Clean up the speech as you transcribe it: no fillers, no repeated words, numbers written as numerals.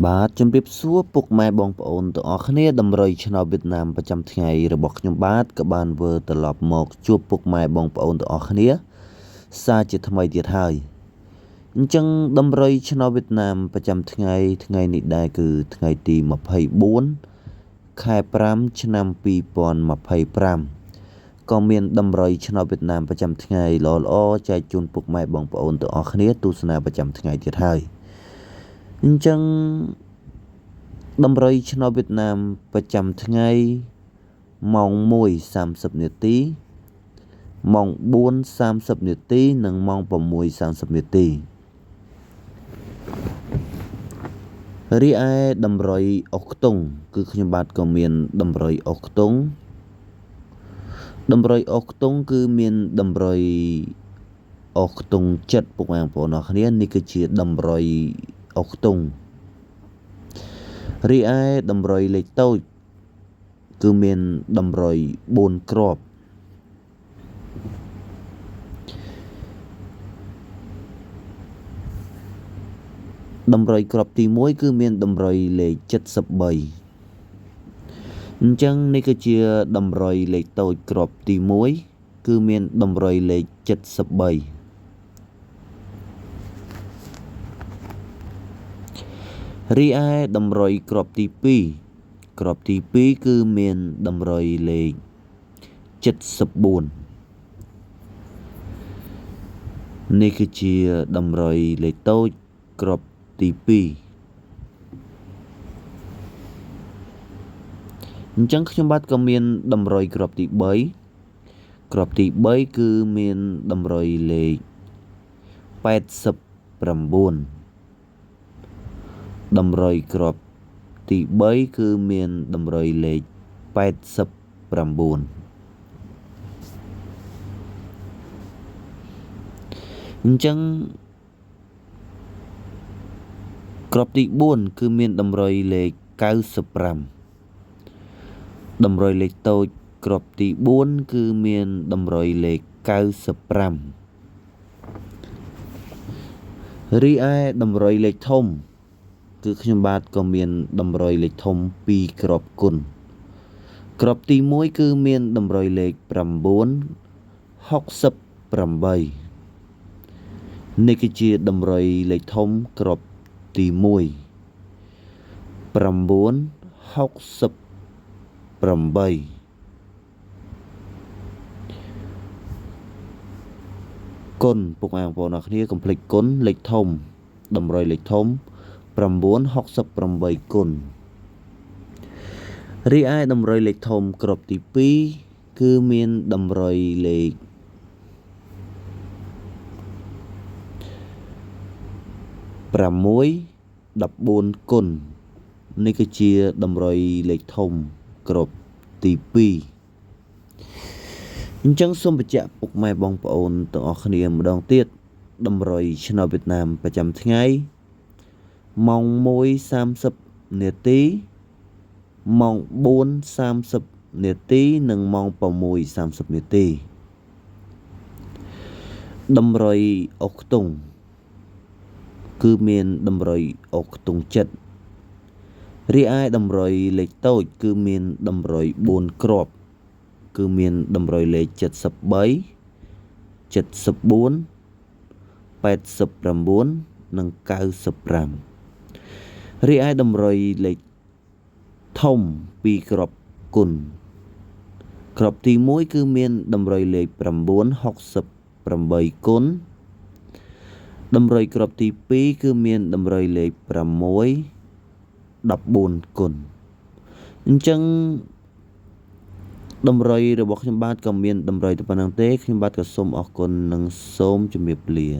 បាទជំរាបសួរពុកម៉ែបងប្អូនទាំងអស់គ្នាតម្រុយឆ្នោតវៀតណាមប្រចាំថ្ងៃរបស់ខ្ញុំបាទក៏បានវិលត្រឡប់មកជួបពុកម៉ែបងប្អូនទាំងអស់គ្នាសារជាថ្មីទៀតហើយអញ្ចឹងតម្រុយឆ្នោតវៀតណាមប្រចាំថ្ងៃនេះដែរគឺថ្ងៃទី24ខែ5ឆ្នាំ2025ក៏មានតម្រុយឆ្នោតវៀតណាមប្រចាំថ្ងៃល្អចែកជូនពុកម៉ែបងប្អូនទាំងអស់គ្នាទស្សនាប្រចាំថ្ងៃទៀតហើយអញ្ចឹងតម្រុយឆ្នោតវៀតណាមប្រចាំថ្ងៃម៉ោង 1:30 នាទីម៉ោង 4:30 នាទីនិងម៉ោង 6:30 នាទីរីឯតម្រុយអុកខ្ទង់គឺខ្ញុំបាទក៏មានតម្រុយអុកខ្ទង់គឺមានតម្រុយអុកខ្ទង់ចិត្តពុកម៉ែបងប្អូនអរគ្នានេះគឺជាតម្រុយអុកខ្ទង់រីឯតម្រុយលេខតូចគឺមានតម្រុយ4គ្រាប់តម្រុយគ្រាប់ទី1គឺមានតម្រុយលេខ73អញ្ចឹងនេះគឺជាតម្រុយលេខតូចគ្រាប់ទី1គឺមានតម្រុយលេខ73រីឯតម្រុយគ្រាប់ទី2គឺមានតម្រុយលេខ74នេះគឺជាតម្រុយលេខតូចគ្រាប់ទី2អញ្ចឹងខ្ញុំបាទក៏មានតម្រុយគ្រាប់ទី3គឺមានតម្រុយលេខ89តម្រុយគ្រាប់ទី3គឺមានតម្រុយលេខ89អញ្ចឹងគ្រាប់ទី4គឺមានតម្រុយលេខ95តម្រុយលេខតូចគ្រាប់ទី4គឺមានតម្រុយលេខ95រីឯតម្រុយលេខធំគឺខ្ញុំបាទក៏មានតម្រុយលេខធំ2គ្រាប់គុណគ្រាប់ទី1គឺមានតម្រុយលេខ968នេះគឺជាតម្រុយលេខធំគ្រាប់ទី1 968គុណពុកម៉ែបងប្អូនអរគ្នាកុំភ្លេចគុណលេខធំតម្រុយលេខធំ968គុណរីឯតម្រុយលេខធំគ្រាប់ទី2គឺមានតម្រុយលេខ614គុណនេះគឺជាតម្រុយលេខធំគ្រាប់ទី2អញ្ចឹងសូមបញ្ជាក់ពុកម៉ែបងប្អូនទាំងអស់គ្នាម្ដងទៀតតម្រុយឆ្នោតវៀតណាមប្រចាំថ្ងៃម៉ោង 1:30 នាទីម៉ោង 4:30 នាទីនិងម៉ោង 6:30 នាទីតម្រុយអុកខ្ទង់គឺមានតម្រុយអុកខ្ទង់ចិត្តរីឯតម្រុយលេខតូចគឺមានតម្រុយ4គ្រាប់គឺមានតម្រុយលេខ73 74 89និង95រីឯតម្រុយលេខធំ2គ្រាប់គុណគ្រាប់ទី1គឺមានតម្រុយលេខ968គុណតម្រុយគ្រាប់ទី2គឺមានតម្រុយលេខ614គុណអញ្ចឹងតម្រុយរបស់ខ្ញុំបាទក៏មានតម្រុយតែប៉ុណ្្នឹងទេខ្ញុំបាទក៏សូមអរគុណនិងសូមជម្រាបលា